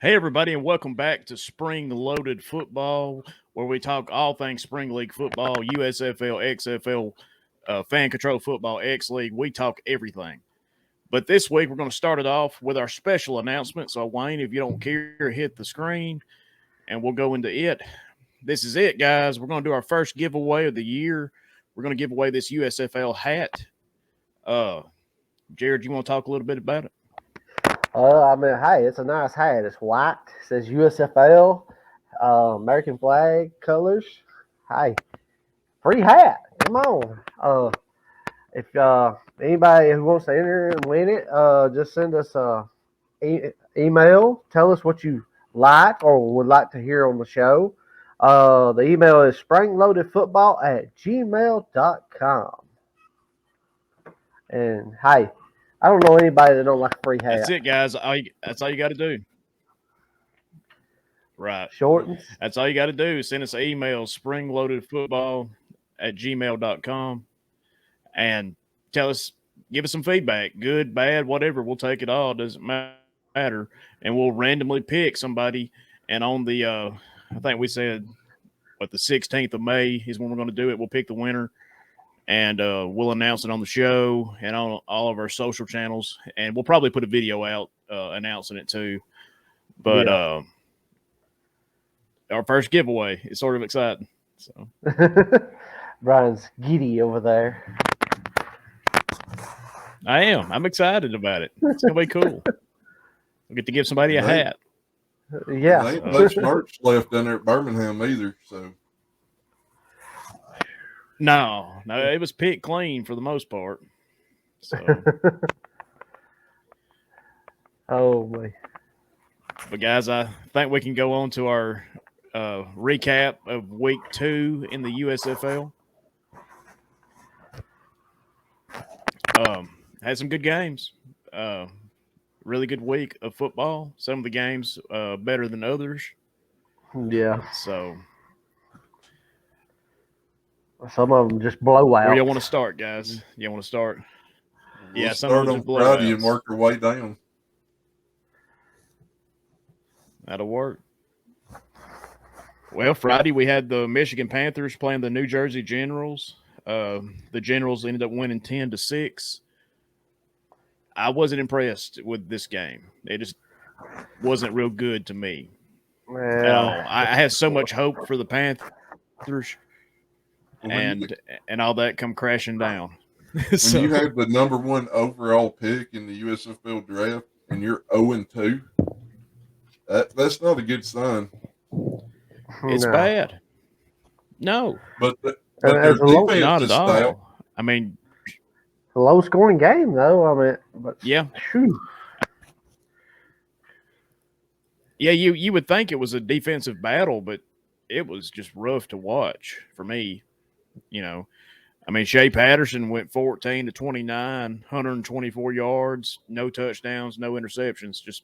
Hey, everybody, and welcome back to Spring Loaded Football, where we talk all things Spring League football, USFL, XFL, fan control football, X League. We talk everything. But this week, we're going to start it off with our special announcement. So, Wayne, if you don't care, hit the screen and we'll go into it. This is it, guys. We're going to do our first giveaway of the year. We're going to give away this USFL hat. Jared, you want to talk a little bit about it? Hey, it's a nice hat. It's white. It says USFL, American flag colors. Hey, free hat. Come on. If anybody who wants to enter and win it, just send us a email. Tell us what you like or would like to hear on the show. The email is springloadedfootball@gmail.com. And hey, I don't know anybody that don't like a free hat. That's it, guys. That's all you got to do. Right. Short. That's all you got to do. Send us an email, springloadedfootball@gmail.com, and tell us, give us some feedback, good, bad, whatever. We'll take it all. Doesn't matter. And we'll randomly pick somebody. And on the, I think we said, the 16th of May is when we're going to do it. We'll pick the winner. And we'll announce it on the show and on all of our social channels. And we'll probably put a video out announcing it too. But our first giveaway is sort of exciting. So Brian's giddy over there. I am. I'm excited about it. It's going to be cool. We'll get to give somebody a hat. Yeah. There ain't much merch left down there at Birmingham either, so. No, it was picked clean for the most part. So, oh boy! But guys, I think we can go on to our recap of Week 2 in the USFL. Had some good games. Really good week of football. Some of the games better than others. Yeah. So. Some of them just blow out. Where y'all want to start, guys? You want to start? We'll start on Friday and work our way down. That'll work. Well, Friday we had the Michigan Panthers playing the New Jersey Generals. The Generals ended up winning 10-6. I wasn't impressed with this game. It just wasn't real good to me at all. I had so much hope for the Panthers. And all that come crashing down. When you have the number 1 overall pick in the USFL draft and you're 0-2, that's not a good sign. It's bad. No. But their defense not is at all. stout. I mean, a low-scoring game, though. I mean, but yeah. Whew. Yeah, you would think it was a defensive battle, but it was just rough to watch for me. You know, I mean, Shea Patterson went 14-29, 124 yards, no touchdowns, no interceptions, just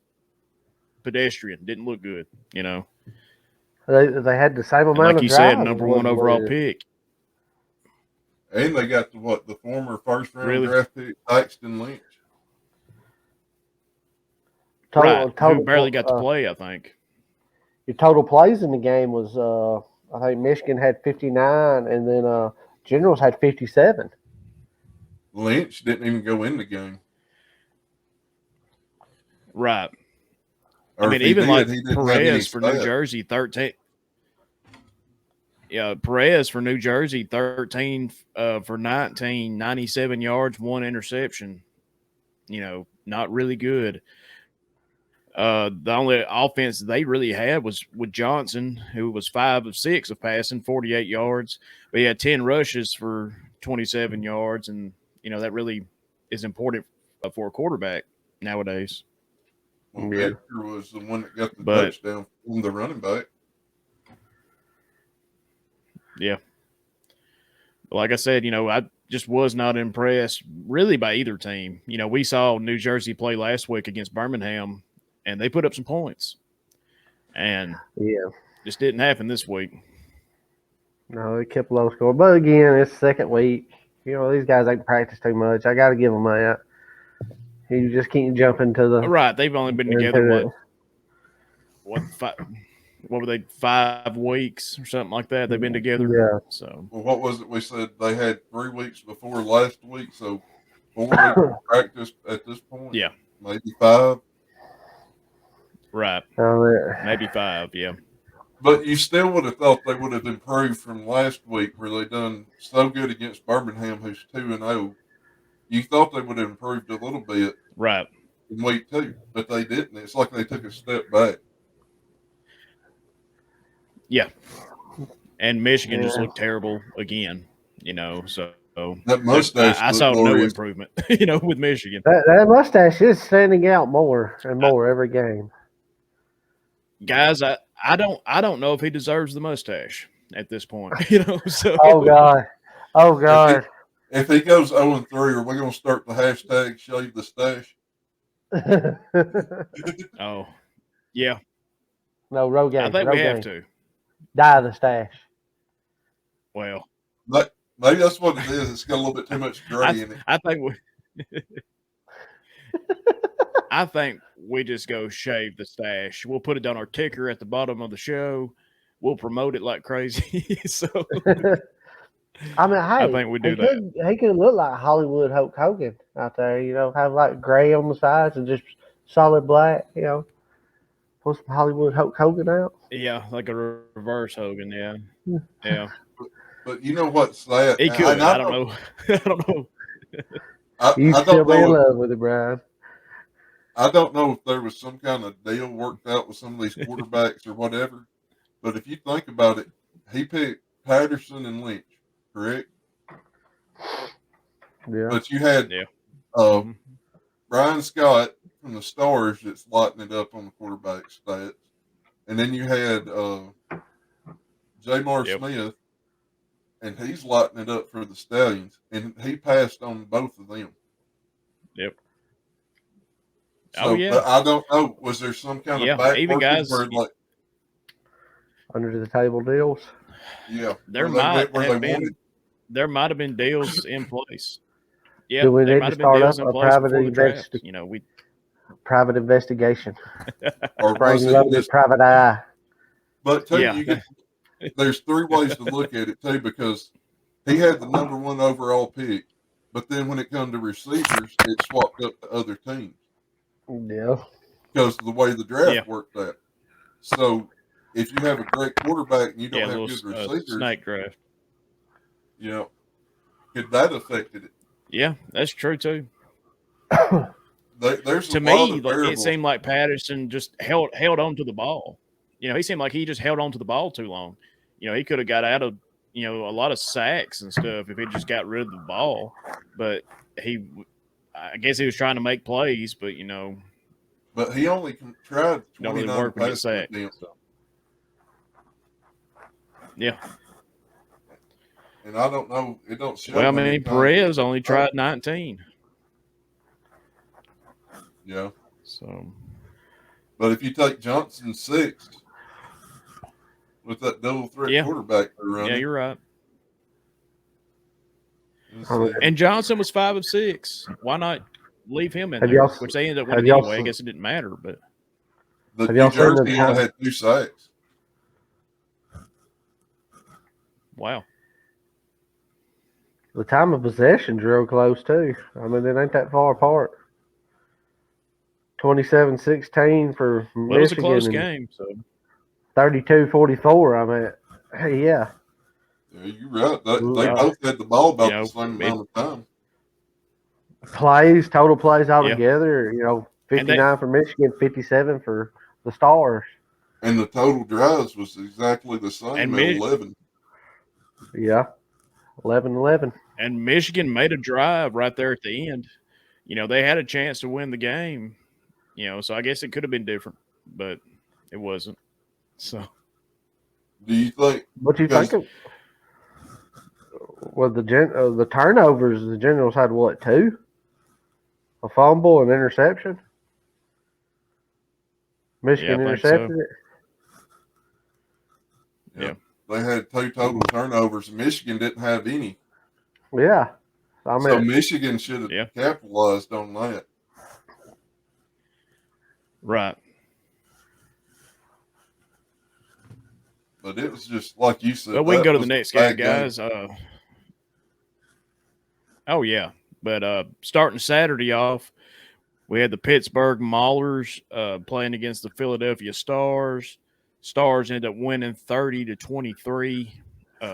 pedestrian. Didn't look good, you know. They had the same amount like of you drives. said, number 1 overall pick. And they got the former first-round draft pick, Paxton Lynch. Who barely got to play, I think. Your total plays in the game was I think Michigan had 59, and then Generals had 57. Lynch didn't even go in the game. Right. Or I mean, even like Perez for New Jersey, 13. Yeah, Perez for New Jersey, 13 for 19, 97 yards, 1 interception. You know, not really good. The only offense they really had was with Johnson, who was 5 of 6 of passing, 48 yards. But he had 10 rushes for 27 yards, and that really is important for a quarterback nowadays. Well, Hector was the one that got the touchdown from the running back. Yeah. But like I said, I just was not impressed really by either team. We saw New Jersey play last week against Birmingham, and they put up some points. And just didn't happen this week. No, it kept low score. But again, it's second week. These guys ain't practice too much. I got to give them that. You just can't jump into the right. They've only been together what were they, 5 weeks or something like that? They've been together. Yeah. So Well, what was it? We said they had 3 weeks before last week, so 4 weeks of practice at this point. yeah, Maybe 5. right. Oh, Maybe 5. Yeah, But you still would have thought they would have improved from last week, where they done so good against Birmingham, who's 2-0. You thought they would have improved a little bit right. in week 2, but they didn't. It's like they took a step back. Yeah, and Michigan just yeah. looked terrible again. So That mustache I looked saw no glorious. improvement. With Michigan. That mustache is standing out more and more every game. Guys, I don't know if he deserves the mustache at this point. So Oh God. Oh God. If he goes 0-3, are we going to start the hashtag shave the stash? oh yeah, No, Rogaine. I think we have Rogaine. to. Die the stash. Well, Maybe that's what it is. It's got a little bit too much gray in it. I think we just go shave the stash. We'll put it on our ticker at the bottom of the show. We'll promote it like crazy. So I mean, hey, I think we do that. He could look like Hollywood Hulk Hogan out there. Have like gray on the sides and just solid black. Pull some Hollywood Hulk Hogan out. Yeah, like a reverse Hogan. Yeah. But you know what's sad? He could. I don't know. I don't know. You I still don't be in know. love with it, Brian. I don't know if there was some kind of deal worked out with some of these quarterbacks or whatever. But if you think about it, he picked Patterson and Lynch, correct? Yeah. But you had Brian Scott from the Stars that's lighting it up on the quarterback stats. And then you had Jamar Smith, and he's lighting it up for the Stallions. And he passed on both of them. Yep. So, but I don't know. Was there some kind of back even guys where under the table deals? Yeah, there might have been deals in place. Yeah, do we there need might to have been start deals up in a place private before the draft. private investigation, or bring loaded private eye. But too, there's 3 ways to look at it too, because he had the number 1 overall pick, but then when it comes to receivers, it swapped up to other teams. Yeah, because of the way the draft worked out. So if you have a great quarterback and you don't have good receivers, snake draft. Could that affected it? Yeah, that's true too. There's to me, it seemed like Patterson just held on to the ball. He seemed like he just held on to the ball too long. He could have got out of a lot of sacks and stuff if he just got rid of the ball. But I guess he was trying to make plays, but But he only tried 29 don't really work when you get sacked. So. Yeah. And I don't know. It don't show. Well, I mean, Perez only tried 19. Yeah. So. But if you take Johnson 6 with that double threat quarterback they're running. Yeah, you're right. And Johnson was 5 of 6. Why not leave him in there? Which they ended up winning anyway. I guess it didn't matter, but the New Jersey only had 2 sacks. Wow. The time of possession's real close too. I mean, it ain't that far apart. 27-16 for Michigan. It was a close game, so 32-44. I mean, yeah. Yeah, you're right. They both had the ball about the same amount of time. Total plays altogether, 59 for Michigan, 57 for the Stars. And the total drives was exactly the same at 11. Yeah, 11-11. And Michigan made a drive right there at the end. They had a chance to win the game, so I guess it could have been different, but it wasn't. So, do you think? What do you think of? Well, the turnovers, the Generals had what, 2? A fumble, an interception. Michigan intercepted it. Yeah. They had 2 total turnovers. Michigan didn't have any. Yeah. So Michigan should have capitalized on that. Right. But it was just like you said. Well, we can go to the was next a bad game, guys. Oh yeah, but starting Saturday off, we had the Pittsburgh Maulers playing against the Philadelphia Stars. Stars ended up winning 30-23.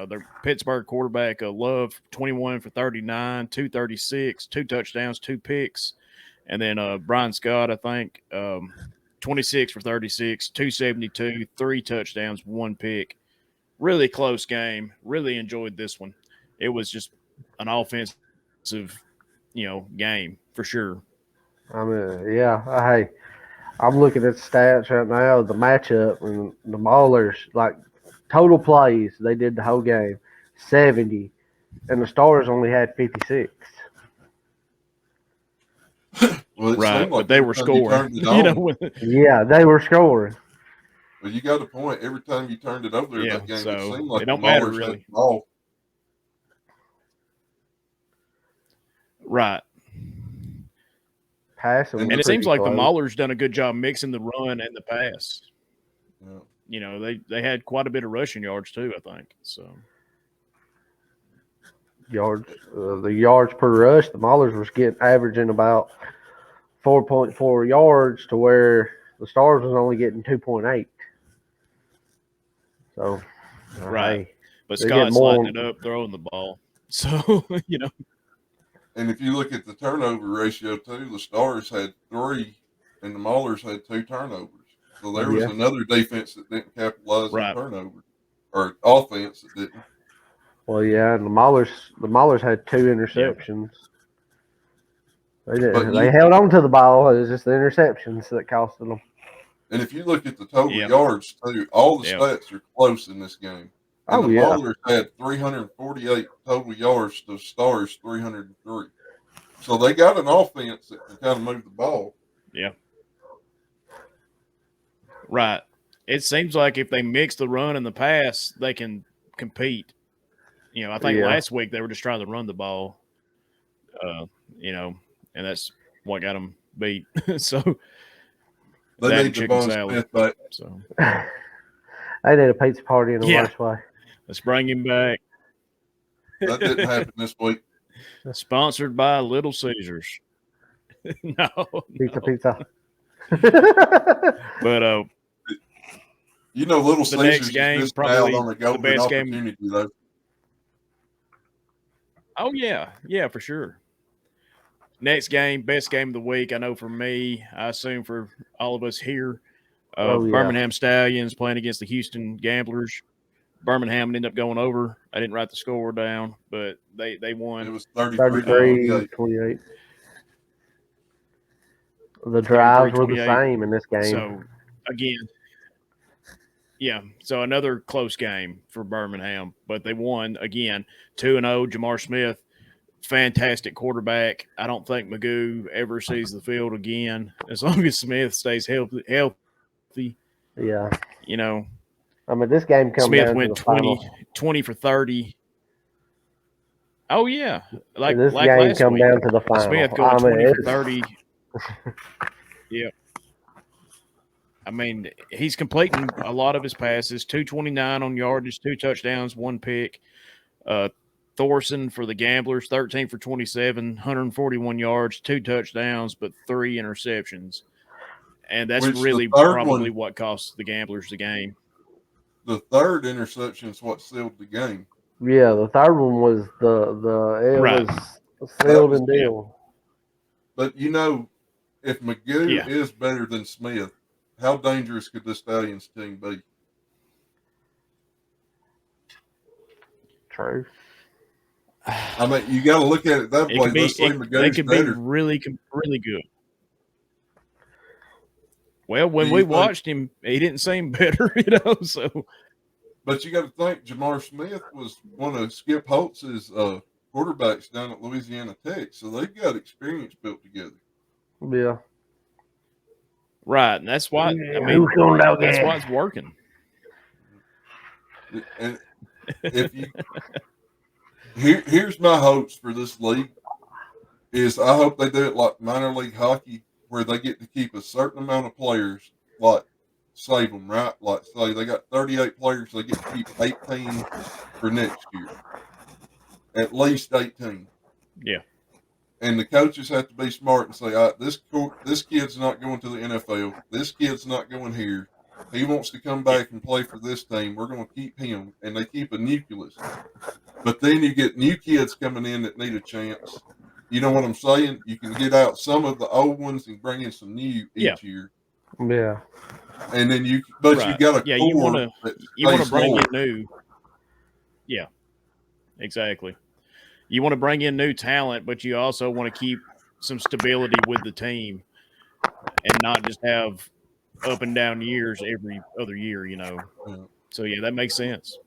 Their Pittsburgh quarterback Love 21 for 39, 236, 2 touchdowns, 2 picks, and then Brian Scott, I think, 26 for 36, 272, 3 touchdowns, 1 pick. Really close game. Really enjoyed this one. It was just an offensive, game for sure. I mean, yeah. Hey, I'm looking at stats right now. The matchup and the Maulers, like total plays, they did the whole game, 70, and the Stars only had 56. Well, it Right, seemed like but they were every time you scoring. turned it on, Yeah, they were scoring. Well, you got a point. Every time you turned it over there Yeah, that game, so it seemed like it the don't matter, Maulers had really. the ball. Right. Passing, And And it seems like the close. Maulers done a good job mixing the run and the pass. Yeah. They had quite a bit of rushing yards too, I think. So Yards, the yards per rush, the Maulers was getting averaging about 4.4 yards to where the Stars was only getting 2.8. So, right. hey, But they get Scott's more- lighting it up, throwing the ball. So, And if you look at the turnover ratio too, the Stars had 3 and the Maulers had 2 turnovers. So there was Yeah. another defense that didn't capitalize Right. on turnover, or offense that didn't. well, yeah, and the Maulers had 2 interceptions. They didn't. But They held on to the ball. It was just the interceptions that costed them. And if you look at the total Yep. yards too, all the Yep. stats are close in this game. And Oh, the yeah. Maulers had 348 total yards to Stars 303. So they got an offense that can kind of move the ball. yeah. Right. It seems like if they mix the run and the pass, they can compete. I think Yeah. last week they were just trying to run the ball, and that's what got them beat. So They that need and chicken Javon salad. Smith back. So They did a pizza party in the Yeah. worst way. let's bring him back. That didn't happen this week. Sponsored by Little Caesars. No, Pizza. but You know, Little The next Caesars game, is missing probably out on a golden best game. opportunity, though. oh yeah, for sure. Next game, best game of the week. I know for me, I assume for all of us here, Oh, yeah. Birmingham Stallions playing against the Houston Gamblers. Birmingham ended up going over. I didn't write the score down, but they It won. was 33-28. 33-28. The drives were the 33-28. same in this game. So again, yeah. So another close game for Birmingham, but they won again 2-0. Jamar Smith, fantastic quarterback. I don't think Magoo ever sees the field again as long as Smith stays healthy. Yeah. I mean, this game comes Smith down went to the final. 20 for 30. Oh yeah, like This like game last come week. down to the final. Smith I going mean, 20 for it's- 30. Yeah. I mean, he's completing a lot of his passes. 229 on yardage, 2 touchdowns, 1 pick. Thorson for the Gamblers, 13 for 27, 141 yards, 2 touchdowns, but 3 interceptions. And that's Which the really third probably one- what cost the Gamblers the game. The third interception is what sealed the game. Yeah, the third one was it Right. was sealed was- and deal. But, if Magoo Yeah. is better than Smith, how dangerous could this Stallions team be? True. I mean, you got to look at it that It way. could be, Let's say they Magoo's could be better. really good. Well, when Do we you think- watched him, he didn't seem better, so But you got to think Jamar Smith was one of Skip Holtz's quarterbacks down at Louisiana Tech, so they've got experience built together. Yeah. right. And that's why Who's going down that's there? why it's working. And if you here's my hopes for this league is I hope they do it like minor league hockey, where they get to keep a certain amount of players, like save them, right? Like, say they got 38 players, they get to keep 18 for next year. At least 18. Yeah. And the coaches have to be smart and say, all right, this kid's not going to the NFL. This kid's not going here. He wants to come back and play for this team. We're going to keep him. And they keep a nucleus. But then you get new kids coming in that need a chance. You know what I'm saying? You can get out some of the old ones and bring in some new each year. Yeah. And then you got a you core you want to bring in new. Yeah, exactly. You want to bring in new talent, but you also want to keep some stability with the team and not just have up and down years every other year, you know. Yeah. So, yeah, that makes sense.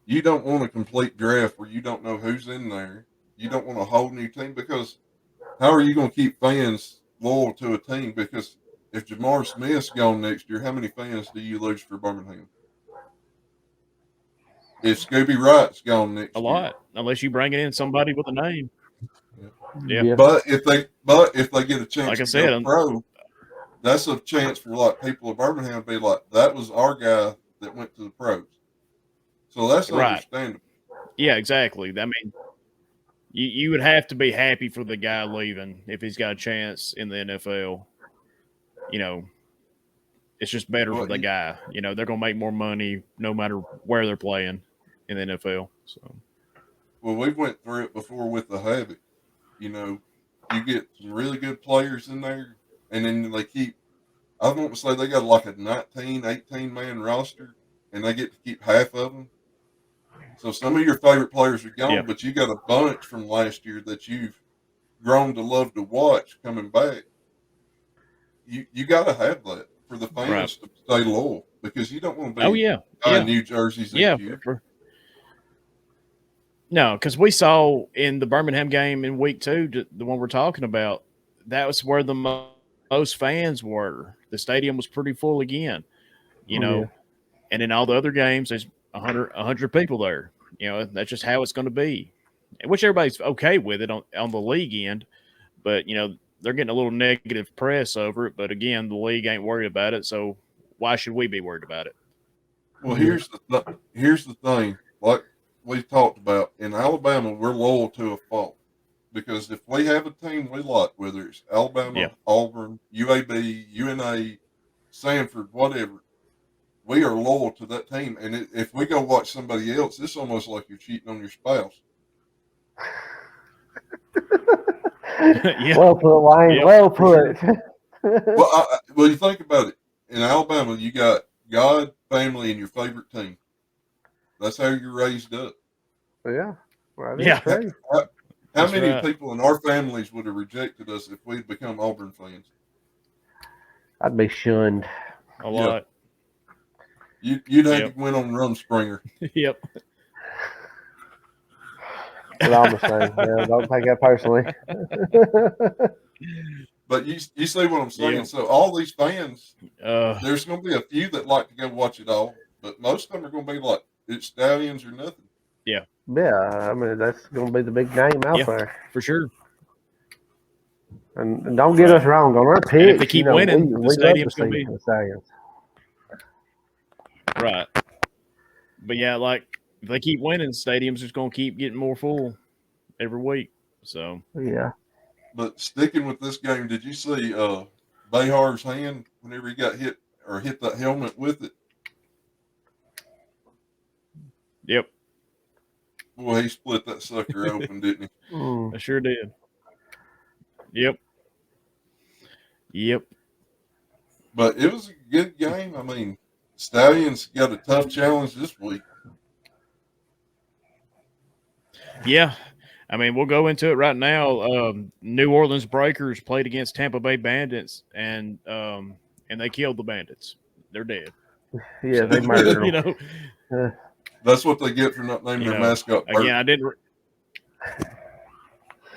You don't want a complete draft where you don't know who's in there. You don't want a whole new team because how are you going to keep fans loyal to a team? Because if Jamar Smith's gone next year, how many fans do you lose for Birmingham? If Scooby Wright's gone next A year, lot, unless you bring in somebody with a name. Yeah. But if they get a chance Like I to said, go pro, that's a chance for like people of Birmingham to be like, that was our guy that went to the pros. So that's understandable. Yeah, exactly. I mean, you would have to be happy for the guy leaving if he's got a chance in the NFL. You know, it's just better for the guy. You know, they're going to make more money no matter where they're playing in the NFL. So, well, we went through it before with the Havoc. You know, you get some really good players in there, and then they keep, I want to say they got like a 19, 18 man roster, and they get to keep half of them. So some of your favorite players are gone, but you got a bunch from last year that you've grown to love to watch coming back. You got to have that for the fans to stay loyal because you don't want to be buying new jerseys each year. No, because we saw in the Birmingham game in week 2, the one we're talking about, that was where the most fans were. The stadium was pretty full again, you know, and in all the other games, there's 100 people there. You know, that's just how it's going to be, which everybody's okay with it on the league end. But, you know, they're getting a little negative press over it. But, again, the league ain't worried about it. So why should we be worried about it? Well, here's the thing. Like we talked about, in Alabama, we're loyal to a fault. Because if we have a team we like, whether it's Alabama, Auburn, UAB, UNA, Sanford, whatever, we are loyal to that team. And if we go watch somebody else, it's almost like you're cheating on your spouse. Well put, Wayne. Well put. Well, you think about it. In Alabama, you got God, family, and your favorite team. That's how you're raised up. Yeah. Well, true. How many people in our families would have rejected us if we'd become Auburn fans? I'd be shunned. A lot. You'd have to win on Rumspringer. Yep. But I'm the same. Yeah, don't take that personally. But you see what I'm saying? Yeah. So all these fans, there's going to be a few that like to go watch it all, but most of them are going to be like, it's Stallions or nothing. Yeah. Yeah, I mean, that's going to be the big name out there. For sure. And don't get us wrong, on our picks, if they keep winning, the stadium's going to be the Stallions. Right. But yeah, like, if they keep winning, stadiums just going to keep getting more full every week. So yeah. But sticking with this game, did you see Behar's hand whenever he got hit or hit that helmet with it? Yep. Boy, he split that sucker open, didn't he? I sure did. Yep. But it was a good game. I mean, Stallions got a tough challenge this week. Yeah. I mean, we'll go into it right now. New Orleans Breakers played against Tampa Bay Bandits, and they killed the Bandits. They're dead. Yeah, they murdered them. You know, that's what they get for not naming their mascot. Again, I didn't.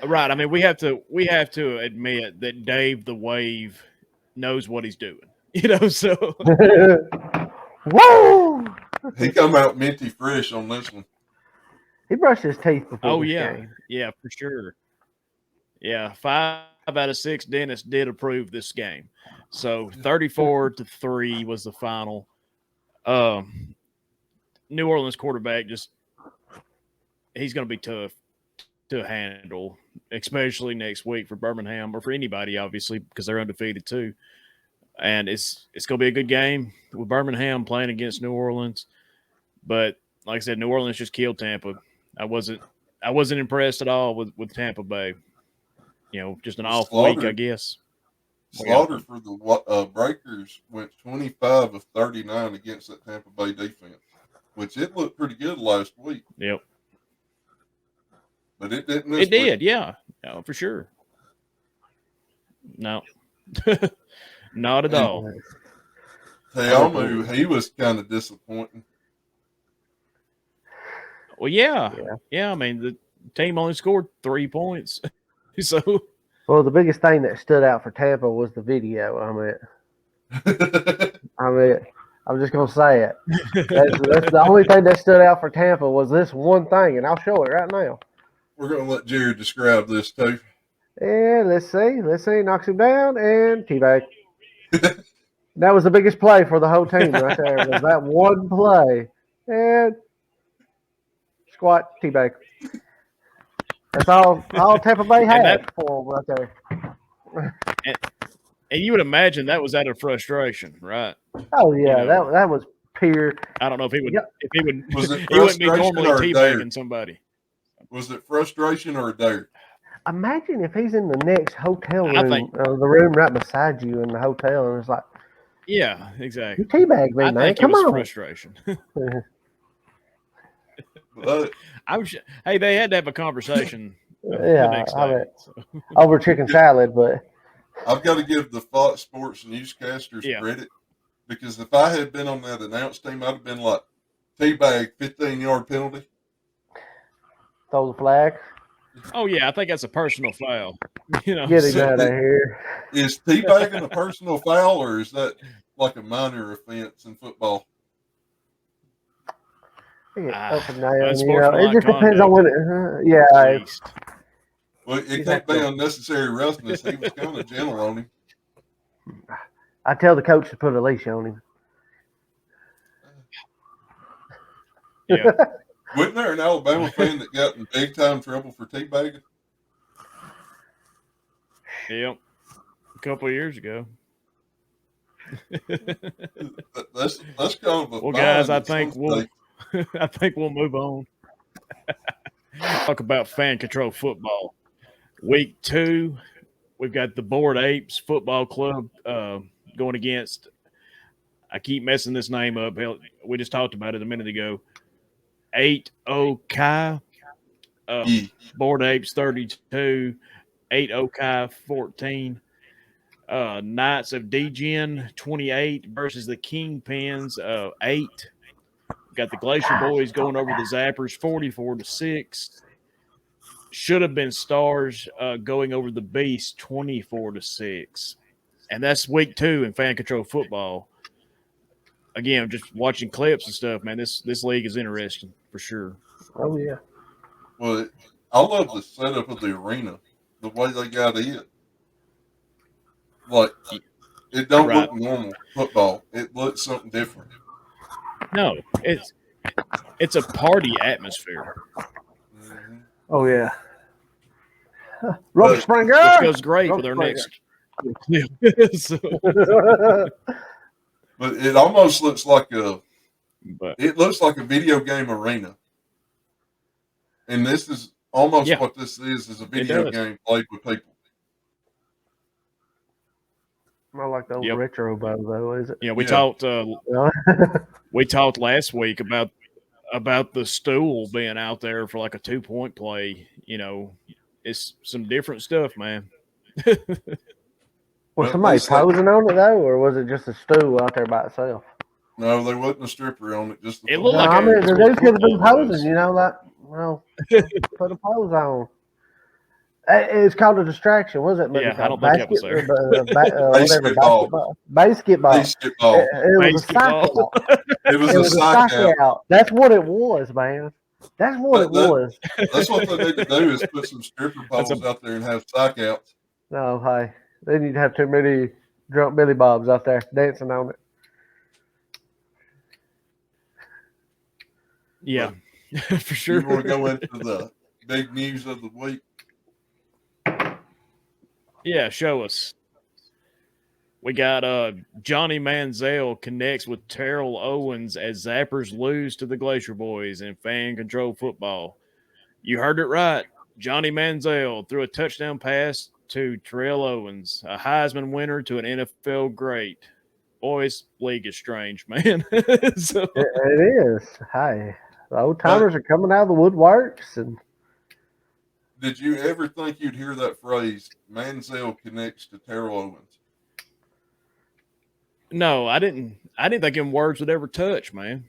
Right. I mean, we have to admit that Dave the Wave knows what he's doing. You know, so. Whoa! He come out minty fresh on this one. He brushed his teeth before this game. Yeah, for sure. Yeah, 5 out of 6 dentists did approve this game. So 34-3 was the final. New Orleans quarterback he's going to be tough to handle, especially next week for Birmingham or for anybody, obviously, because they're undefeated too. And it's going to be a good game with Birmingham playing against New Orleans. But like I said, New Orleans just killed Tampa. I wasn't impressed at all with Tampa Bay. Just an off week, I guess. Slaughter for the Breakers went 25 of 39 against that Tampa Bay defense, which it looked pretty good last week. Yep. But it didn't. It did, yeah. No, for sure. No. Not at all. Teamu, he was kind of disappointing. Well, yeah. I mean, the team only scored 3 points. So, well, the biggest thing that stood out for Tampa was the video. I'm just gonna say it. That's the only thing that stood out for Tampa was this one thing, and I'll show it right now. We're gonna let Jared describe this too. And let's see. Knocks him down and teabag. That was the biggest play for the whole team right there. Was that one play and squat teabag. That's all Tampa Bay had for him right there. And you would imagine that was out of frustration, right? Oh yeah, that was pure. I don't know if he would. If he would, was it he wouldn't be frustration normally or dare? teabagging somebody. Was it frustration or dare? Imagine if he's in the next hotel room, the room right beside you in the hotel, and it's like, yeah, exactly. You teabag me, I man. think Come it was on. Frustration. But, hey, they had to have a conversation. Yeah, the next day, over chicken salad, but I've got to give the Fox Sports newscasters credit, because if I had been on that announce team, I'd have been like, teabag, 15-yard penalty. Throw the flag. Oh yeah, I think that's a personal foul. Get him out of here. Is teabagging a personal foul, or is that like a minor offense in football? It just depends on when Well, it can't be unnecessary roughness. He was kind of gentle on him. I tell the coach to put a leash on him. Yeah. Wasn't there an Alabama fan that got in big time trouble for teabagging? Yep. A couple of years ago. That's kind of a well, guys, I think we'll move on. Talk about fan control football. Week 2, we've got the Bored Apes Football Club going against. I keep messing this name up. We just talked about it a minute ago. 8-0 Kai. Bored Apes 32. 8-0 Kai 14. Knights of Degen 28 versus the Kingpins 8. Got the Glacier Boys going over the Zappers 44-6. Should have been Stars going over the Beast 24-6. And that's week 2 in fan control football. Again, just watching clips and stuff, man, this league is interesting for sure. Oh, yeah. Well, I love the setup of the arena, the way they got it. Like, it don't look normal football. It looks something different. No, it's a party atmosphere. Mm-hmm. Oh, yeah. Rubber Springer! Which goes great with our next clip. But it almost looks like a video game arena. And this is almost what this is a video game played with people. I like the old retro bow, though, is it? Yeah, we talked last week about the stool being out there for like a 2-point play. It's some different stuff, man. Was somebody posing on it, though, or was it just a stool out there by itself? No, there wasn't a stripper on it. Just it looked like the dude could have been posing, put a pose on. It's called a distraction, was it? Yeah, I don't think that was there. Basketball. It was a sock out. It was a sock out. That's what it was, man. That's what it was. That's what they need to do is put some stripper poles out there and have sock outs. No, hey, then you'd have too many drunk Billy Bobs out there dancing on it. Yeah, for sure. You want to go into the big news of the week? Yeah, show us. We got Johnny Manziel connects with Terrell Owens as Zappers lose to the Glacier Boys in fan control football. You heard it right. Johnny Manziel threw a touchdown pass to Terrell Owens, a Heisman winner to an NFL great. Boys, league is strange, man. So, It is. Hey, the old But timers are coming out of the woodworks, and did you ever think you'd hear that phrase, Manziel connects to Terrell Owens? no, I didn't. I didn't think them words would ever touch, man.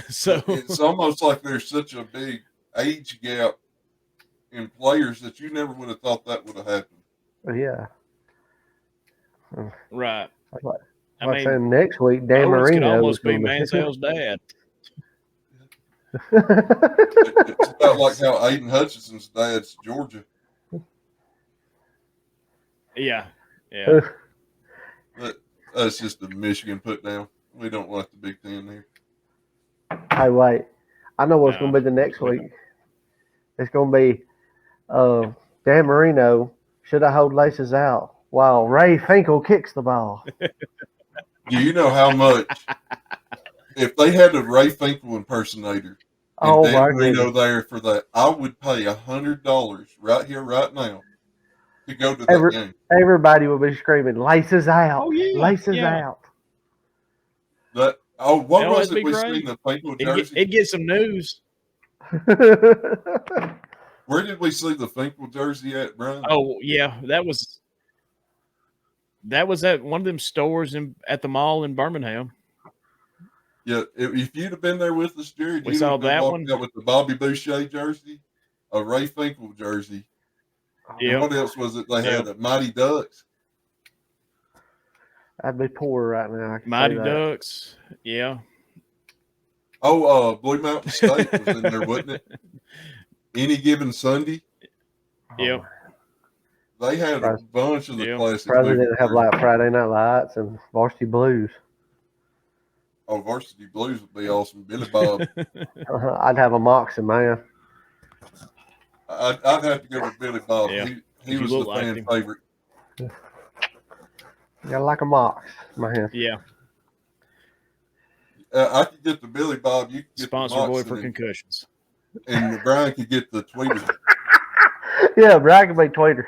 So But it's almost like there's such a big age gap in players that you never would have thought that would have happened. yeah. right. Like, I like mean, saying next week, Dan Owens could Marino almost was be going to Manziel's dad. It's about like how Aiden Hutchinson's dad's Georgia. Yeah, yeah. But that's just a Michigan put down. We don't like the Big Ten here. Hey, wait. I know what's going No, to be the next we week. It's going to be Dan Marino. Should I hold laces out while Ray Finkel kicks the ball? Do you know how much? If they had a Ray Finkel impersonator and Oh, Dan my Marino goodness. there for that, I would pay $100 right here, right now, to go to that game. Everybody will be screaming, laces out, Oh yeah, laces yeah. out. What Oh, was that'd it be we great. seen the Finkel It jersey? gets some news. Where did we see the Finkel jersey at, Brian? Oh yeah, that was at one of them stores at the mall in Birmingham. Yeah, if you'd have been there with us, Jared, We you'd saw have been that walking one. out with the Bobby Boucher jersey, a Ray Finkel jersey, and Yep. what else was it they had? Yep. At Mighty Ducks. I'd be poor right now. I can Mighty say that. Ducks. Yeah. Oh, Blue Mountain State was in there, wasn't it? Any Given Sunday. Yep. They had a bunch of the Yep. classic. Probably movie didn't have jerseys. like Friday Night Lights and Varsity Blues. Oh, Varsity Blues would be awesome. Billy Bob. I'd have a Moxie, man. I'd have to go with Billy Bob. Yeah. He You was the look like fan him. favorite. You gotta like a Mox, man. Yeah. I could get the Billy Bob. You could get Sponsor the boy Moxon, for concussions. and Brian could get the tweeter. Yeah, Brad can be tweeter.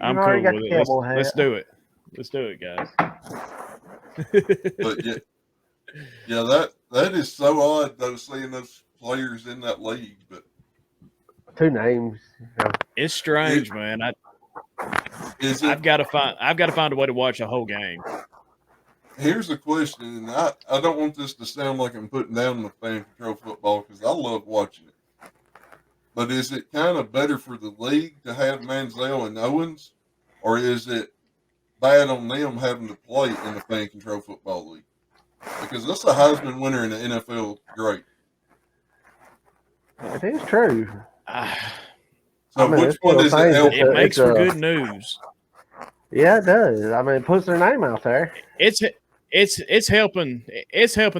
I'm already cool got with the it. cowboy hat. Let's do it. Let's do it, guys. But yeah, that is so odd though, seeing those players in that league. But Two names. It's strange, man. I've got to find a way to watch a whole game. Here's a question, and I don't want this to sound like I'm putting down the fan control football because I love watching it. But is it kind of better for the league to have Manziel and Owens, or is it bad on them having to play in the fan control football league? Because that's a Heisman winner in the NFL great. It is true. So which one does it help? It makes for good news. Yeah, it does. I mean, it puts their name out there. It's helping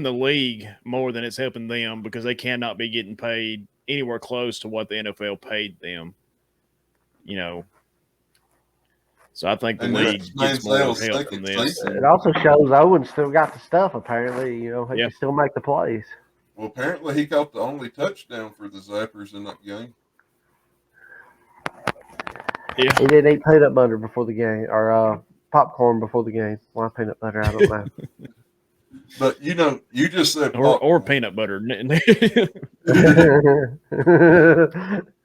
the league more than it's helping them because they cannot be getting paid anywhere close to what the NFL paid them. You know. So I think the league gets more help from this. It also shows Owen still got the stuff, apparently. You know, he can still make the plays. Well, apparently he caught the only touchdown for the Zappers in that game. Yeah. He didn't eat peanut butter before the game, or popcorn before the game. Why peanut butter? I don't know. But you know, you just said or peanut butter.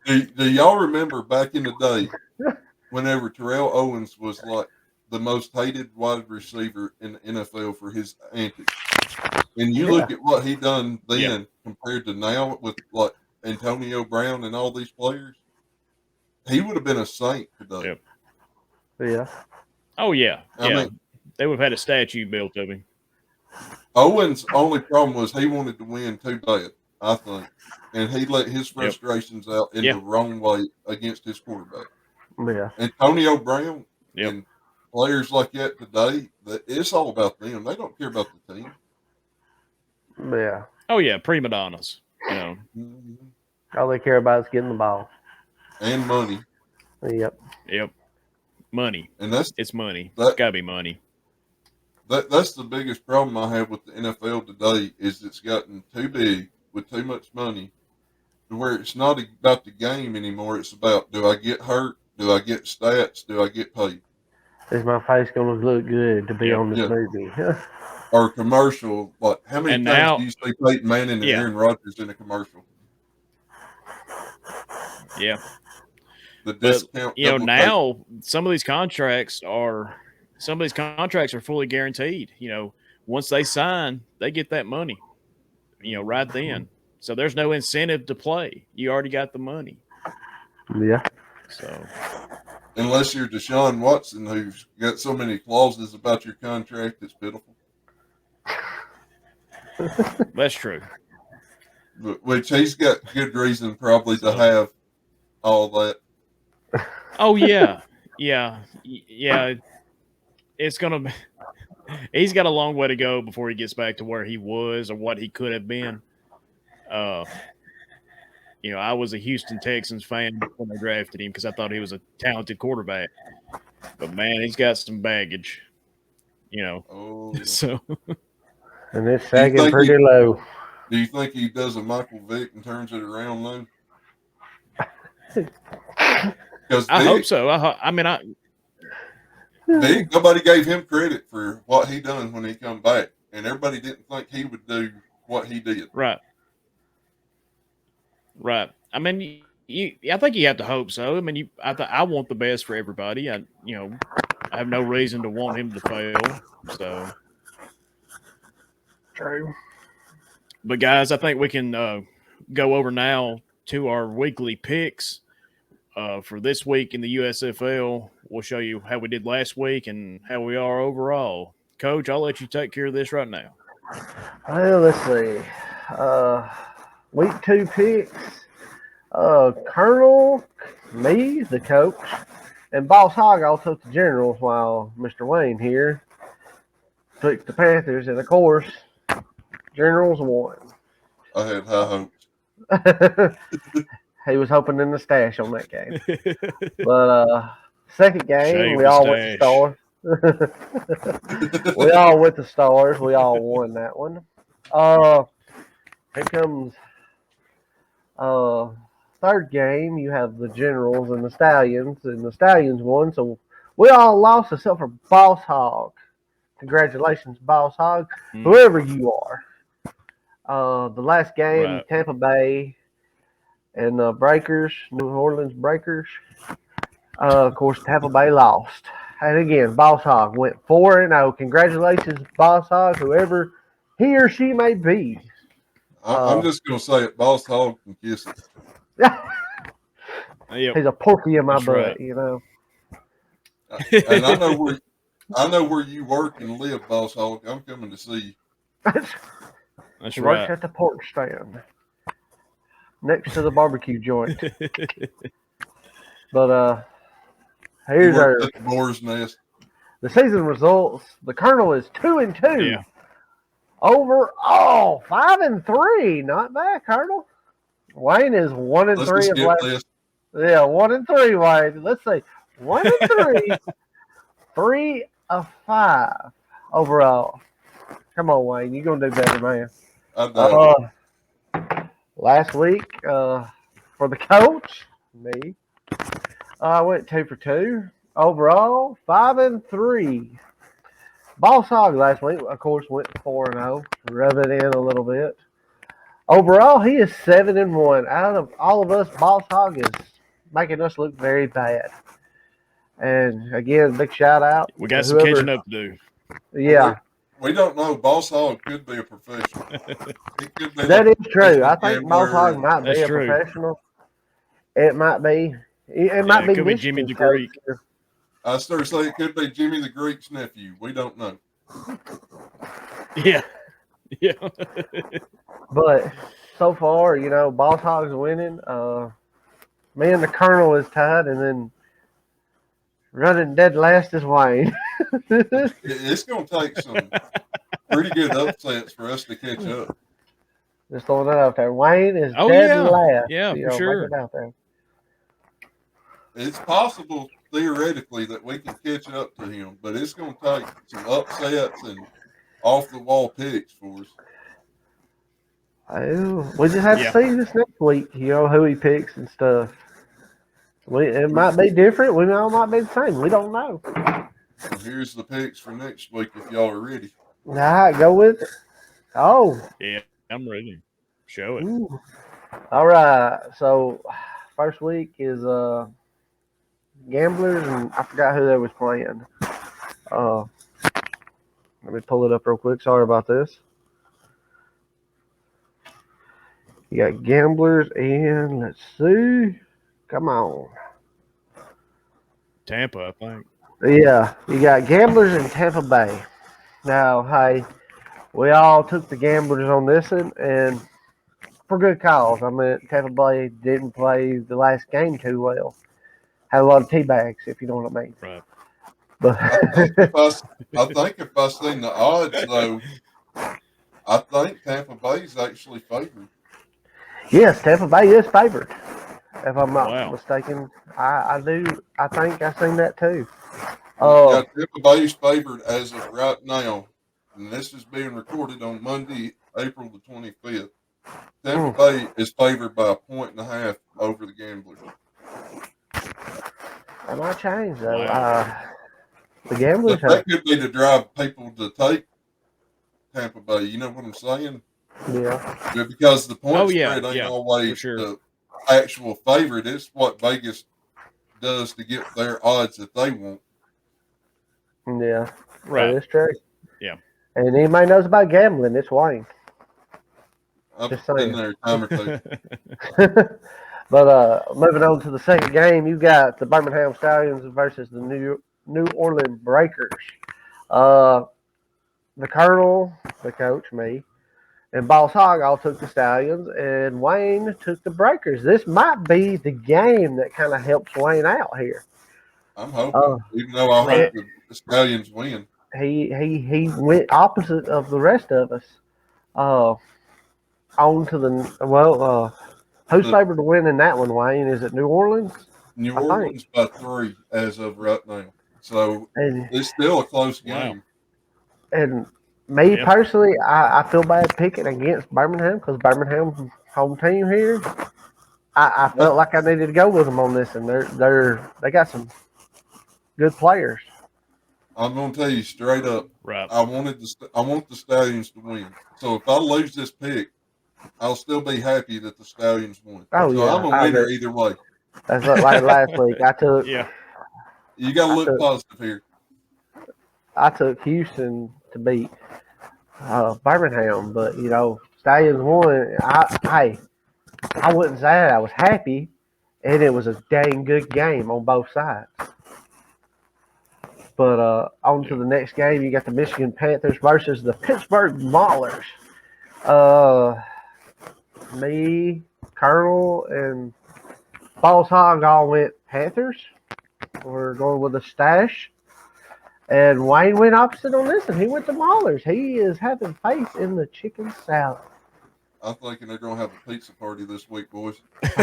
Do y'all remember back in the day whenever Terrell Owens was like the most hated wide receiver in the NFL for his antics? And you look at what he done then compared to now with like Antonio Brown and all these players, he would have been a saint today. Yeah. Oh yeah. I mean, they would have had a statue built of him. Owens' only problem was he wanted to win too bad. I think. And he let his frustrations out in the wrong way against his quarterback. Yeah. Antonio Brown Yep. and players like that today, it's all about them. They don't care about the team. Yeah. Oh yeah, prima donnas. You know. All they care about is getting the ball and money. Yep. Money. And it's money. It's gotta be money. That's the biggest problem I have with the NFL today is it's gotten too big with too much money to where it's not about the game anymore. It's about, do I get hurt? Do I get stats? Do I get paid? Is my face going to look good to be on this movie? Or commercial. Like, how many times do you see Peyton Manning and Aaron Rodgers in a commercial? Yeah. The discount. But, now some of these contracts are fully guaranteed. Once they sign, they get that money, right then. So there's no incentive to play. You already got the money. Yeah. So unless you're Deshaun Watson, who's got so many clauses about your contract, it's pitiful. That's true. Which he's got good reason probably to have all that. Oh yeah. It's gonna be. He's got a long way to go before he gets back to where he was or what he could have been. I was a Houston Texans fan when they drafted him because I thought he was a talented quarterback. But man, he's got some baggage. So. And it's sagging pretty low. Do you think he does a Michael Vick and turns it around though? I hope so. Vick, nobody gave him credit for what he done when he come back, and everybody didn't think he would do what he did. Right. I mean, I think you have to hope so. I mean, I want the best for everybody. I have no reason to want him to fail. So. True. But guys, I think we can go over now to our weekly picks for this week in the USFL. We'll show you how we did last week and how we are overall. Coach, I'll let you take care of this right now. Well, let's see. Week 2 picks. Colonel, me, the coach, and Boss Hogg all took the Generals while Mr. Wayne here took the Panthers. And, of course, Generals won. I had high hopes. He was hoping in the stash on that game. But second game, we all went to Stars. We all went to Stars. We all won that one. Here comes third game. You have the Generals and the Stallions won. So we all lost except for Boss Hogg. Congratulations, Boss Hogg, whoever you are. The last game, Tampa Bay and the Breakers, New Orleans Breakers. Of course, Tampa Bay lost. And again, Boss Hogg went 4-0. Congratulations, Boss Hogg, whoever he or she may be. I'm just going to say it. Boss Hogg can kiss it. He's a porky in my butt, And I know where you work and live, Boss Hogg. I'm coming to see you. That's he right. Works at the pork stand next to the barbecue joint. But here's our boar's nest. The season results. The Colonel is 2-2. Yeah. Overall, 5-3. Not bad, Colonel. Wayne is 1-3. Yeah, 1-3, Wayne. Let's say 1-3. 3 of 5 overall. Come on, Wayne. You're going to do better, man. Last week, for the coach, me, I went 2 for 2. Overall, 5-3. Boss Hogg last week, of course, went 4-0. Rub it in a little bit. Overall, he is 7-1. Out of all of us, Boss Hogg is making us look very bad. And again, big shout out. We got some catching up to do. Yeah. We don't know. Boss Hogg could be a professional. That is true. I think Boss Hogg might be a professional. It might be. It might be. Could be Jimmy the Greek. I started saying it could be Jimmy the Greek's nephew. We don't know. Yeah. But so far, Boss Hog's winning. Me and the Colonel is tied, and then running dead last is Wayne. It's going to take some pretty good upsets for us to catch up. Just throwing that out there. Wayne is Oh, dead yeah. last. Yeah, for sure. Make it out there. It's possible, theoretically, that we can catch up to him, but it's going to take some upsets and off-the-wall picks for us. Oh, we just have to see this next week, who he picks and stuff. It might be different. We might be the same. We don't know. Well, here's the picks for next week if y'all are ready. All right, go with it. Oh. Yeah, I'm ready. Show it. Ooh. All right. So, first week is Gamblers, and I forgot who they was playing. Let me pull it up real quick. Sorry about this. You got Gamblers and let's see. Come on. Tampa, I think. Yeah, you got Gamblers in Tampa Bay. Now, hey, we all took the Gamblers on this one, and for good cause. I mean, Tampa Bay didn't play the last game too well. Had a lot of tea bags, if you know what I mean. Right. But I think if I seen the odds, though, I think Tampa Bay is actually favored. Yes, Tampa Bay is favored. If I'm not Wow. mistaken, I do. I think I seen that too. Yeah, Tampa Bay is favored as of right now, and this is being recorded on Monday, April the 25th. Tampa Bay is favored by 1.5 over the Gamblers. That might change though. Wow. The Gamblers That could be to drive people to take Tampa Bay. You know what I'm saying? Yeah. Because the point spread ain't for always sure. the actual favorite. It's what Vegas does to get their odds that they want. Yeah. Right. That's true. Yeah. And anybody knows about gambling, it's Wayne. I've Just been saying. there a time or two. But moving on to the second game, you got the Birmingham Stallions versus the New Orleans Breakers. The Colonel, the coach, me, and Boss Hog all took the Stallions, and Wayne took the Breakers. This might be the game that kind of helps Wayne out here. I'm hoping, even though I hope the Stallions win. He went opposite of the rest of us. On to the who's favored to win in that one, Wayne? Is it New Orleans? New Orleans by 3 as of right now. So it's still a close game. And me personally, I feel bad picking against Birmingham because Birmingham's home team here. I felt like I needed to go with them on this, and they got some good players. I'm gonna tell you straight up. Right. I want the Stallions to win. So if I lose this pick, I'll still be happy that the Stallions won. Oh, so I'm a winner either way. That's like last week. I took. Yeah. You got to look positive here. I took Houston to beat Birmingham, but Stallions won. I wouldn't say that I was happy, and it was a dang good game on both sides. But on to the next game, you got the Michigan Panthers versus the Pittsburgh Maulers. Me, Colonel, and Boss Hog all went Panthers. We're going with a stash. And Wayne went opposite on this, and he went to Maulers. He is having faith in the chicken salad. I'm thinking they're going to have a pizza party this week, boys. Hey,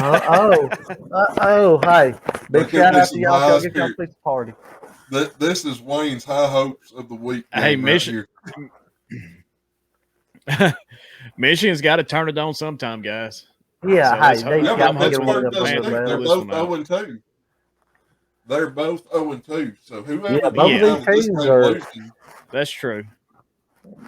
big shout out to y'all. Get your pizza party. This is Wayne's high hopes of the week. Hey, Michigan's got to turn it on sometime, guys. Yeah, so hey, they're both out. 0-2. They're both 0-2. So whoever both these teams are losing, that's true.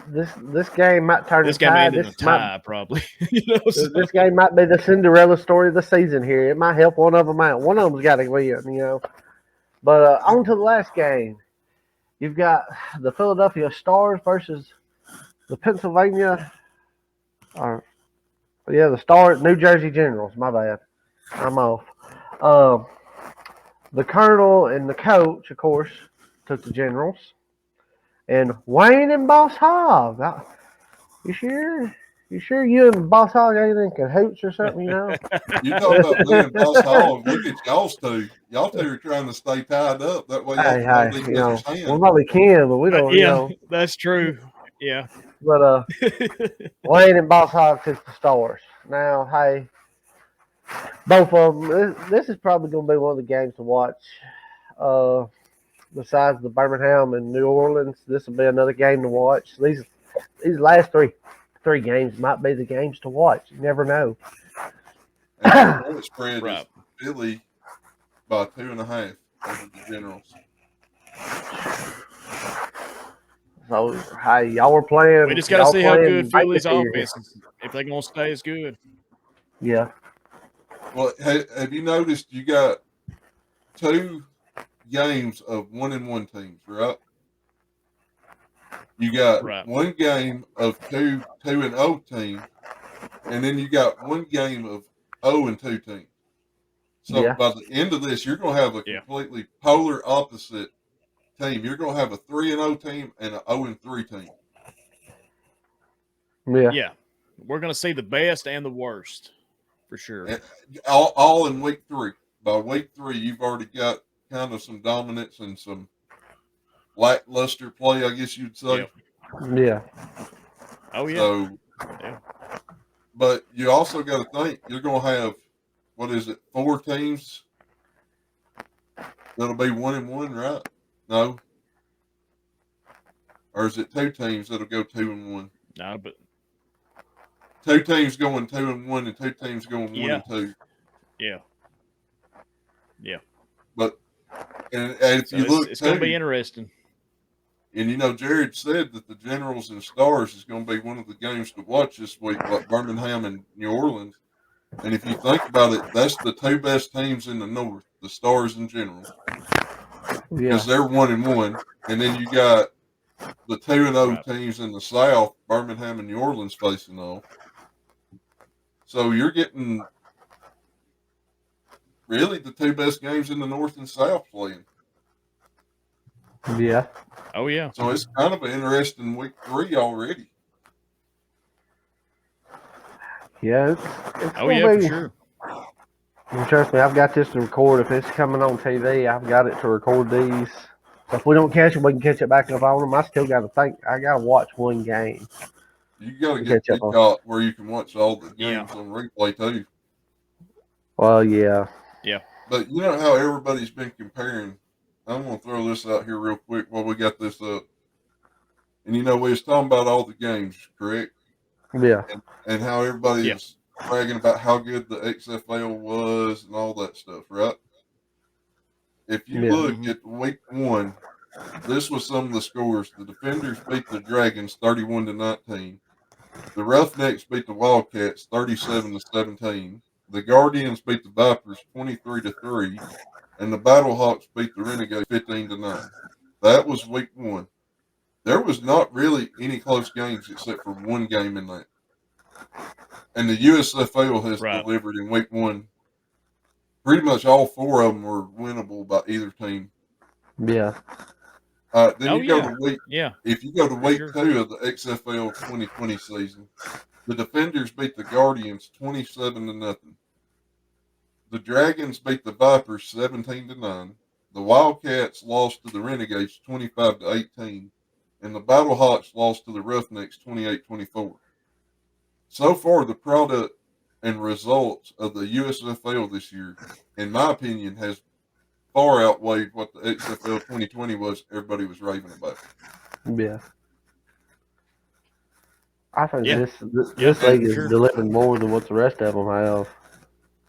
This game might turn this game ended in a tie, probably. This game might be the Cinderella story of the season here. It might help one of them out. One of them's got to win, But on to the last game. You've got the Philadelphia Stars versus the Pennsylvania, the New Jersey Generals. My bad. I'm off. The Colonel and the coach, of course, took the Generals. And Wayne and Boss Hog. You sure? You sure you and Boss Hog ain't in cahoots or something? You know. You talking about me and Boss Hall? Look at y'all's two. Y'all two are trying to stay tied up. That way y'all Hey, can hold hey, each you know, other's hand. we probably can, but we don't. You Yeah, know, that's true. Yeah. but Wayne and Boss Hog took the Stars. Now, hey, both of them. This is probably going to be one of the games to watch. Besides the Birmingham and New Orleans, this will be another game to watch. These last three games might be the games to watch. You never know. And the point spread Right. is Philly by 2.5 over the Generals. So, hey, y'all were playing. We just got to y'all see how playing good Philly's Vegas here. offense is, if they're going to stay as good. Yeah. Well, have you noticed you got 2 games of 1-1 teams, right? You got Right. 1 game of 2-0 teams, and then you got 1 game of 0-2 teams. So Yeah. by the end of this, you're going to have a Yeah. completely polar opposite team. You're going to have a 3-0 team and a 0-3 team. Yeah. Yeah. We're going to see the best and the worst for sure. And all in week 3. By week 3, you've already got kind of some dominance and some lackluster play, I guess you'd say. Yep. Yeah. Oh, yeah. So, Yeah. but you also got to think you're going to have, 4 teams that'll be 1-1, right? No, or is it 2 teams that'll go 2-1? No, but 2 teams going 2-1 and 2 teams going Yeah. 1-2. yeah. Yeah. But and if So you look, it's going to be too, interesting. and Jared said that the Generals and Stars is going to be one of the games to watch this week, like Birmingham and New Orleans. And if you think about it, that's the 2 best teams in the North, the Stars and Generals, Yeah. because they're 1-1, and then you got the 2-0 Right. teams in the South, Birmingham and New Orleans facing off. So you're getting really the 2 best games in the North and South playing. Yeah. Oh, yeah. So it's kind of an interesting week 3 already. Yeah. It's Oh, gonna yeah, be, for sure. And trust me, I've got this to record. If it's coming on TV, I've got it to record these. So if we don't catch it, we can catch it back up on them. I still got to think. I got to watch one game. You got to to get catch up on. Peacock where you can watch all the Yeah. games on replay too. Well, yeah. Yeah. But you know how everybody's been comparing. I'm going to throw this out here real quick while we got this up. And we was talking about all the games, correct? Yeah. And how everybody Yeah. was bragging about how good the XFL was and all that stuff, right? If you Yeah. look Mhm. at week 1, this was some of the scores. The Defenders beat the Dragons 31-19. The Roughnecks beat the Wildcats 37-17. The Guardians beat the Vipers 23-3, and the Battlehawks beat the Renegades 15-9. That was week 1. There was not really any close games except for one game in that. And the USFL has Right. delivered in week 1. Pretty much all 4 of them were winnable by either team. Yeah. Then Oh, you go yeah. to week. Yeah. If you go to For week sure. 2 of the XFL 2020 season, the Defenders beat the Guardians 27-0. The Dragons beat the Vipers 17-9. The Wildcats lost to the Renegades 25-18, and the Battlehawks lost to the Roughnecks 28-24. So far, the product and results of the USFL this year, in my opinion, has far outweighed what the XFL 2020 was. Everybody was raving about. Yeah. I think Yeah. this Yeah, league for is sure. delivering more than what the rest of them have.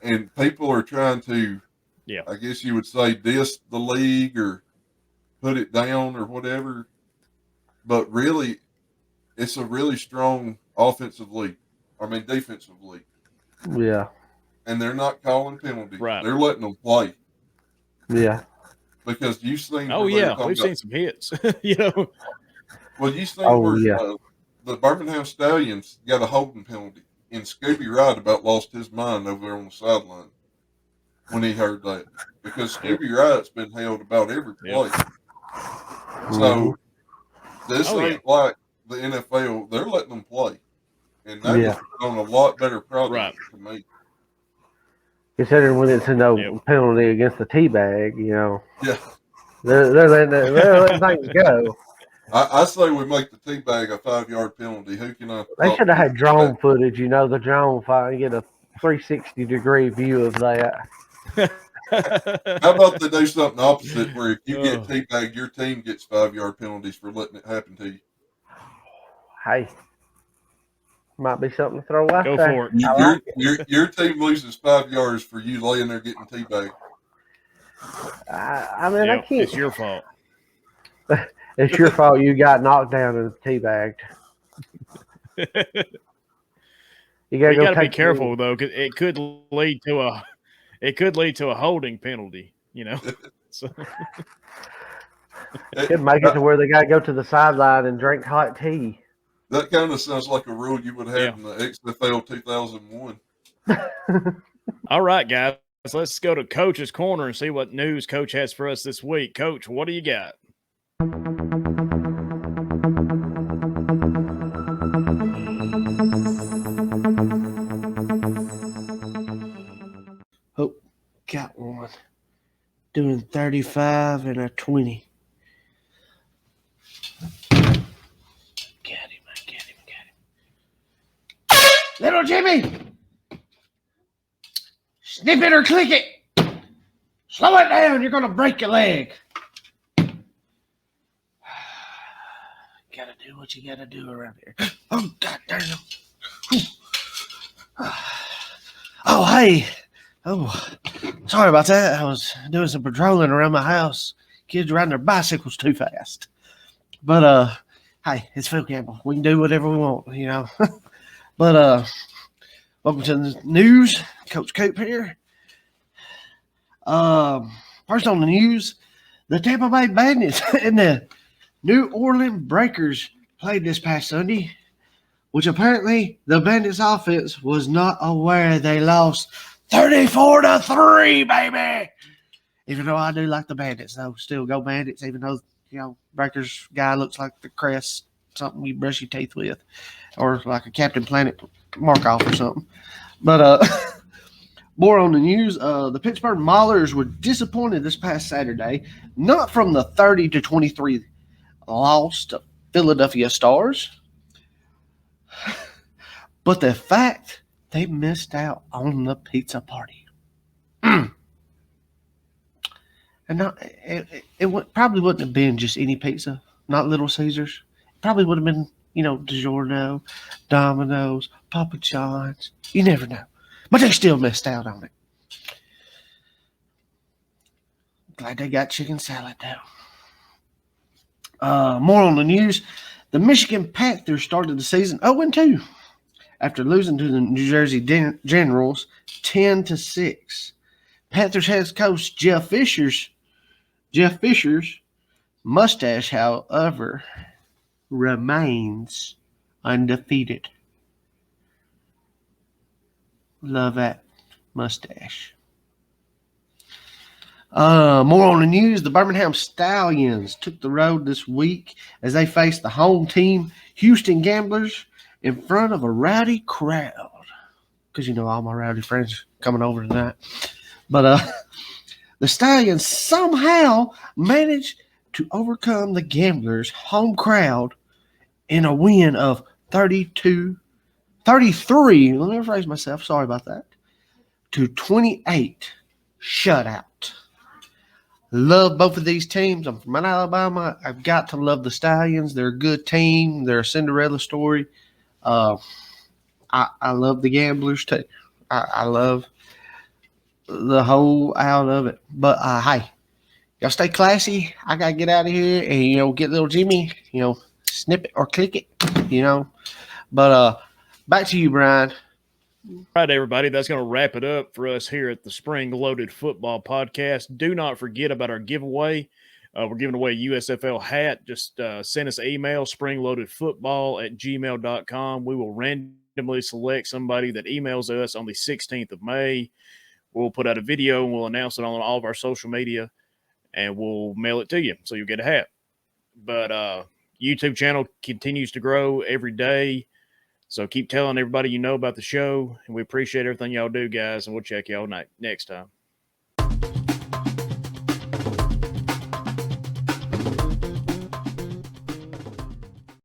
And people are trying to, Yeah. I guess you would say, diss the league or put it down or whatever. But really, it's a really strong defensive league. Yeah. And they're not calling penalties. Right. They're letting them play. Yeah. Because you've seen Oh, where they're yeah. talking We've about. seen some hits. You know. Well, you've seen Oh, where yeah. The Birmingham Stallions got a holding penalty. And Scooby Wright about lost his mind over there on the sideline when he heard that. Because Scooby Wright's been held about every play. So this Oh, yeah. ain't like the NFL. They're letting them play. and they would put on a lot better product to me. Considering when it's a no Yep. penalty against the teabag, you know, Yeah, they're letting things go. I say we make the teabag a 5-yard penalty. Who can I They talk should have to? had drone footage, you know, the drone fire and get a 360-degree view of that. How about they do something opposite, where if you get Oh. teabagged, your team gets 5-yard penalties for letting it happen to you. Hey, might be something to throw out Go there. for it. I like it. Your team loses 5 yards for you laying there getting teabagged. I mean, I Yep, can't. it's your fault. It's your fault you got knocked down and teabagged. You You gotta got to go be take careful though, because it could lead to a holding penalty. You know, so Could make it to where they gotta go to the sideline and drink hot tea. That kind of sounds like a rule you would have Yeah. in the XFL 2001. all right, guys, let's go to Coach's Corner and see what news Coach has for us this week. Coach, what do you got? Oh, got one. Doing 35 and a 20. Got him. Little Jimmy! Snip it or click it! Slow it down, you're going to break your leg. Gotta do what you gotta do around here. Oh, God damn. Oh, hey. Oh, sorry about that. I was doing some patrolling around my house. Kids riding their bicycles too fast. But, hey, it's Phil Campbell. We can do whatever we want, you know. But, welcome to the news. Coach Coop here. First on the news, the Tampa Bay Bandits and the New Orleans Breakers played this past Sunday, which apparently the Bandits offense was not aware they lost 34-3, baby. Even though I do like the Bandits, though, still go Bandits. Even though Breakers guy looks like the crest, something you brush your teeth with, or like a Captain Planet mark-off or something. But more on the news. The Pittsburgh Maulers were disappointed this past Saturday, not from the 30-23 loss to Philadelphia Stars, but the fact they missed out on the pizza party. And it probably wouldn't have been just any pizza, not Little Caesars. It probably would have been, DiGiorno, Domino's, Papa John's. You never know. But they still missed out on it. Glad they got chicken salad, though. More on the news. The Michigan Panthers started the season 0-2 after losing to the New Jersey Generals 10-6. Panthers head coach Jeff Fisher's mustache, however, remains undefeated. Love that mustache. More on the news. The Birmingham Stallions took the road this week as they faced the home team, Houston Gamblers, in front of a rowdy crowd. Because, all my rowdy friends coming over tonight. But the Stallions somehow managed to overcome the Gamblers' home crowd in a win of 33. Let me rephrase myself. Sorry about that. To 28 shutout. Love both of these teams. I'm from Alabama. I've got to love the Stallions. They're a good team. They're a Cinderella story. I love the Gamblers too. I love the whole out of it. But hey, y'all stay classy. I gotta get out of here and get little Jimmy. Snip it or click it. But back to you, Brian. All right, everybody, that's going to wrap it up for us here at the Spring Loaded Football Podcast. Do not forget about our giveaway. We're giving away a USFL hat. Just send us an email, springloadedfootball@gmail.com. We will randomly select somebody that emails us on the 16th of May. We'll put out a video and we'll announce it on all of our social media, and we'll mail it to you, so you'll get a hat. But YouTube channel continues to grow every day. So keep telling everybody you know about the show, and we appreciate everything y'all do, guys, and we'll check y'all next time.